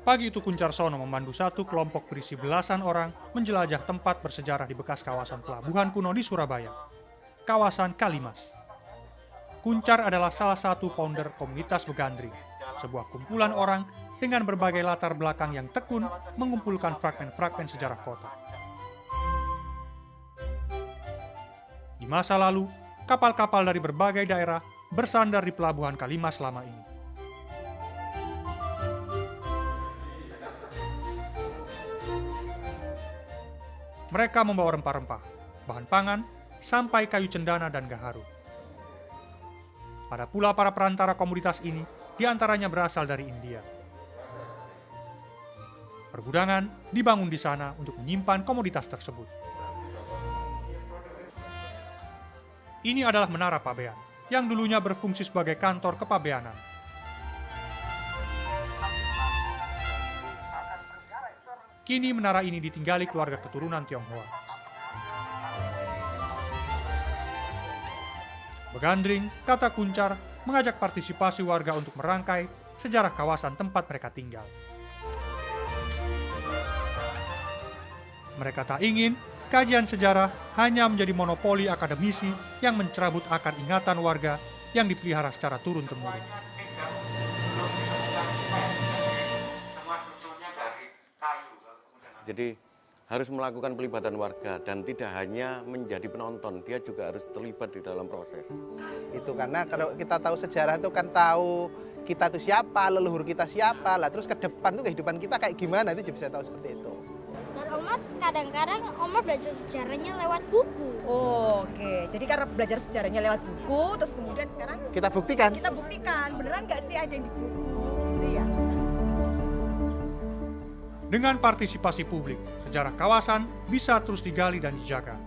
Pagi itu Kuncarsono memandu satu kelompok berisi belasan orang menjelajah tempat bersejarah di bekas kawasan pelabuhan kuno di Surabaya, kawasan Kalimas. Kuncar adalah salah satu founder komunitas Begandring, sebuah kumpulan orang dengan berbagai latar belakang yang tekun mengumpulkan fragmen-fragmen sejarah kota. Di masa lalu, kapal-kapal dari berbagai daerah bersandar di pelabuhan Kalimas selama ini. Mereka membawa rempah-rempah, bahan pangan, sampai kayu cendana dan gaharu. Pada pula para perantara komoditas ini, diantaranya berasal dari India. Pergudangan dibangun di sana untuk menyimpan komoditas tersebut. Ini adalah Menara Pabean, yang dulunya berfungsi sebagai kantor kepabeanan. Kini menara ini ditinggali keluarga keturunan Tionghoa. Begandring, kata Kuncar, mengajak partisipasi warga untuk merangkai sejarah kawasan tempat mereka tinggal. Mereka tak ingin kajian sejarah hanya menjadi monopoli akademisi yang mencerabut akar ingatan warga yang dipelihara secara turun-temurun. Jadi harus melakukan pelibatan warga dan tidak hanya menjadi penonton, dia juga harus terlibat di dalam proses. Itu karena kalau kita tahu sejarah itu kan tahu kita itu siapa, leluhur kita siapa, lah terus ke depan tuh kehidupan kita kayak gimana itu bisa tahu seperti itu. Dan Oma kadang-kadang Oma belajar sejarahnya lewat buku. Oh, oke. Jadi karena belajar sejarahnya lewat buku, terus kemudian sekarang Kita buktikan. beneran nggak sih ada yang di buku gitu ya? Dengan partisipasi publik, sejarah kawasan bisa terus digali dan dijaga.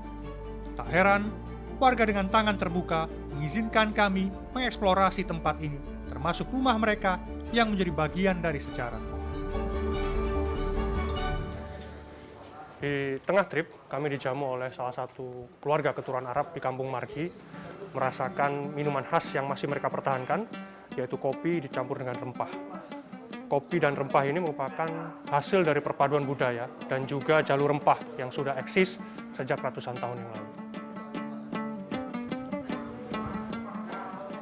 Tak heran, warga dengan tangan terbuka mengizinkan kami mengeksplorasi tempat ini, termasuk rumah mereka yang menjadi bagian dari sejarah. Di tengah trip, kami dijamu oleh salah satu keluarga keturunan Arab di Kampung Margi, merasakan minuman khas yang masih mereka pertahankan, yaitu kopi dicampur dengan rempah. Kopi dan rempah ini merupakan hasil dari perpaduan budaya dan juga jalur rempah yang sudah eksis sejak ratusan tahun yang lalu.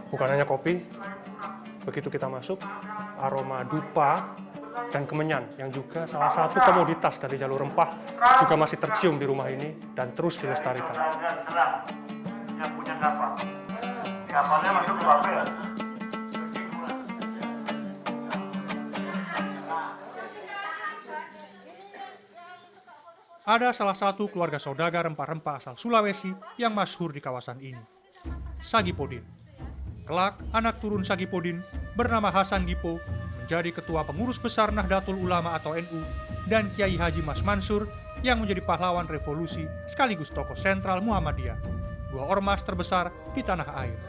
Bukan hanya kopi, begitu kita masuk, aroma dupa dan kemenyan yang juga salah satu komoditas dari jalur rempah juga masih tercium di rumah ini dan terus dilestarikan. Yang punya kapal. Kapalnya masuk ke apa ya? Ada salah satu keluarga saudagar rempah-rempah asal Sulawesi yang masyhur di kawasan ini, Sagipodin. Kelak, anak turun Sagipodin bernama Hasan Gipo menjadi ketua pengurus besar Nahdlatul Ulama atau NU dan Kiai Haji Mas Mansur yang menjadi pahlawan revolusi sekaligus tokoh sentral Muhammadiyah, dua ormas terbesar di tanah air.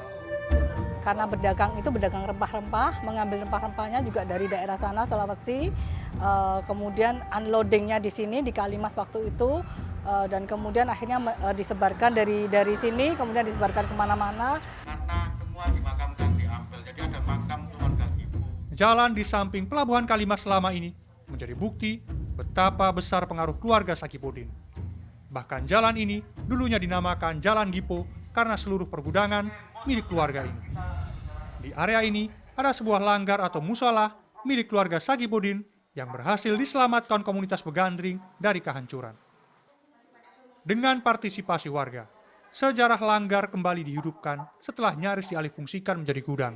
Karena berdagang itu berdagang rempah-rempah, mengambil rempah-rempahnya juga dari daerah sana Sulawesi, kemudian unloadingnya di sini di Kalimas waktu itu, dan kemudian akhirnya disebarkan dari sini, kemudian disebarkan kemana-mana. Karena semua dimakamkan diambil, jadi ada makam keluarga ibu. Jalan di samping pelabuhan Kalimas selama ini menjadi bukti betapa besar pengaruh keluarga Sagipodin. Bahkan jalan ini dulunya dinamakan Jalan Gipo karena seluruh pergudangan milik keluarga ini. Di area ini ada sebuah langgar atau musola milik keluarga Sagipodin yang berhasil diselamatkan komunitas Begandring dari kehancuran. Dengan partisipasi warga, sejarah langgar kembali dihidupkan setelah nyaris dialihfungsikan menjadi gudang.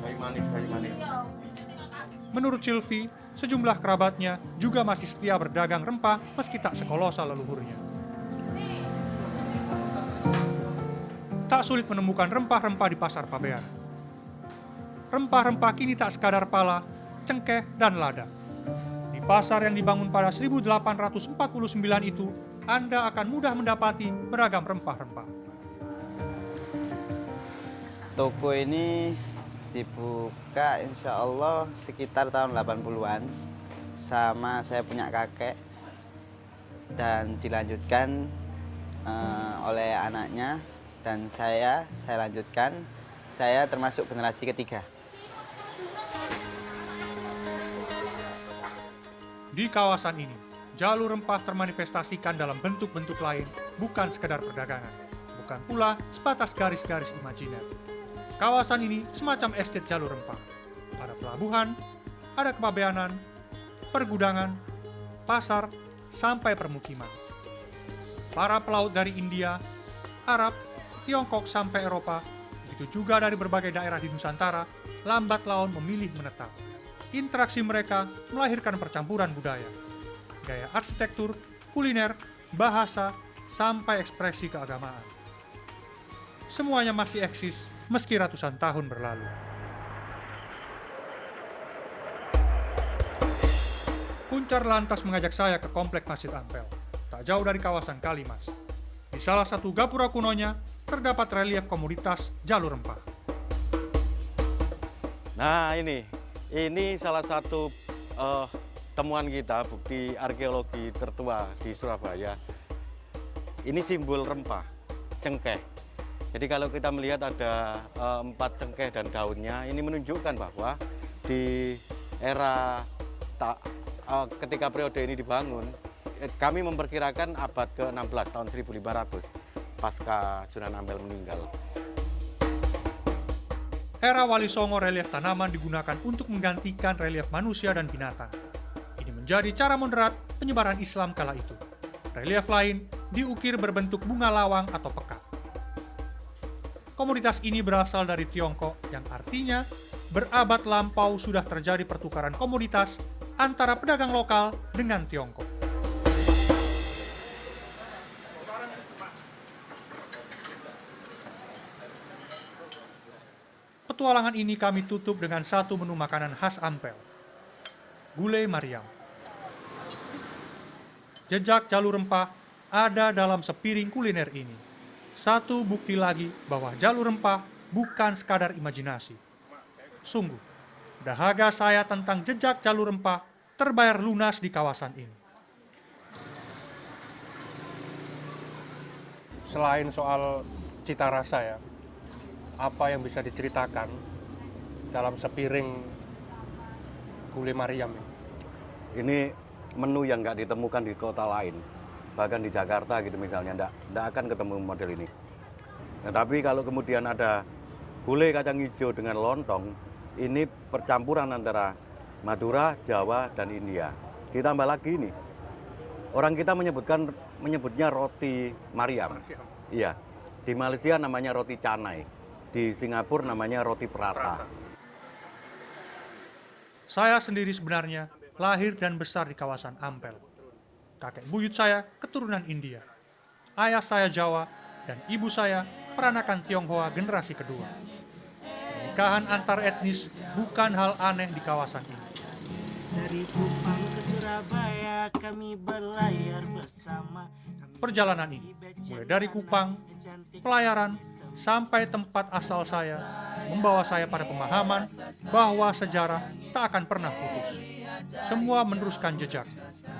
Kayu manis. Menurut Sylvie, sejumlah kerabatnya juga masih setia berdagang rempah meski tak sekolosal leluhurnya. Tak sulit menemukan rempah-rempah di pasar Pabean. Rempah-rempah kini tak sekadar pala, cengkeh, dan lada. Di pasar yang dibangun pada 1849 itu, Anda akan mudah mendapati beragam rempah-rempah. Toko ini dibuka insya Allah sekitar tahun 80-an sama saya punya kakek dan dilanjutkan oleh anaknya dan saya lanjutkan. Saya termasuk generasi ketiga. Di kawasan ini, jalur rempah termanifestasikan dalam bentuk-bentuk lain, bukan sekedar perdagangan, bukan pula sebatas garis-garis imajiner. Kawasan ini semacam estate jalur rempah. Ada pelabuhan, ada kepabeanan, pergudangan, pasar, sampai permukiman. Para pelaut dari India, Arab, Tiongkok sampai Eropa, begitu juga dari berbagai daerah di Nusantara, lambat laun memilih menetap. Interaksi mereka melahirkan percampuran budaya, gaya arsitektur, kuliner, bahasa, sampai ekspresi keagamaan. Semuanya masih eksis meski ratusan tahun berlalu. Kuncar lantas mengajak saya ke komplek Masjid Ampel, tak jauh dari kawasan Kalimas. Di salah satu gapura kunonya, terdapat relief komoditas jalur rempah. Nah ini salah satu temuan kita, bukti arkeologi tertua di Surabaya. Ini simbol rempah, cengkeh. Jadi kalau kita melihat ada 4 cengkeh dan daunnya, ini menunjukkan bahwa di era ketika periode ini dibangun, kami memperkirakan abad ke-16 tahun 1500 pasca Sunan Ampel meninggal. Era Wali Songo relief tanaman digunakan untuk menggantikan relief manusia dan binatang. Ini menjadi cara moderat penyebaran Islam kala itu. Relief lain diukir berbentuk bunga lawang atau pekat. Komoditas ini berasal dari Tiongkok, yang artinya berabad lampau sudah terjadi pertukaran komoditas antara pedagang lokal dengan Tiongkok. Petualangan ini kami tutup dengan satu menu makanan khas Ampel, gulai Mariam. Jejak jalur rempah ada dalam sepiring kuliner ini. Satu bukti lagi bahwa jalur rempah bukan sekadar imajinasi. Sungguh, dahaga saya tentang jejak jalur rempah terbayar lunas di kawasan ini. Selain soal cita rasa ya, apa yang bisa diceritakan dalam sepiring gulai Mariam ini? Ini menu yang nggak ditemukan di kota lain, bahkan di Jakarta gitu misalnya, nggak akan ketemu model ini. Nah, tapi kalau kemudian ada gulai kacang hijau dengan lontong, ini percampuran antara Madura, Jawa, dan India. Ditambah lagi ini, orang kita menyebutnya roti Mariam. Iya, di Malaysia namanya roti canai, di Singapura namanya roti prata. Saya sendiri sebenarnya lahir dan besar di kawasan Ampel. Kakek buyut saya keturunan India. Ayah saya Jawa dan ibu saya peranakan Tionghoa generasi kedua. Pernikahan antar etnis bukan hal aneh di kawasan ini. Dari Kupang ke Surabaya kami berlayar bersama. Perjalanan ini mulai dari Kupang, pelayaran, sampai tempat asal saya, membawa saya pada pemahaman bahwa sejarah tak akan pernah putus. Semua meneruskan jejak,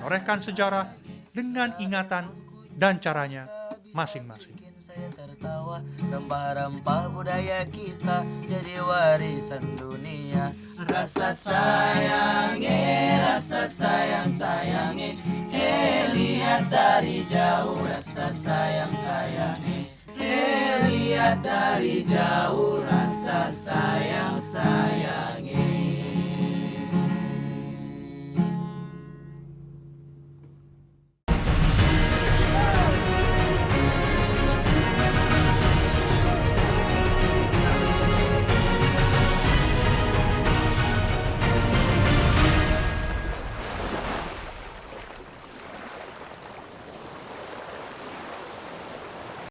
menorehkan sejarah dengan ingatan dan caranya masing-masing. Saya tertawa, rempah-rempah budaya kita jadi warisan dunia. Rasa sayang sayangi, lihat dari jauh. Rasa sayang sayangi, lihat dari jauh. Rasa sayang sayangi.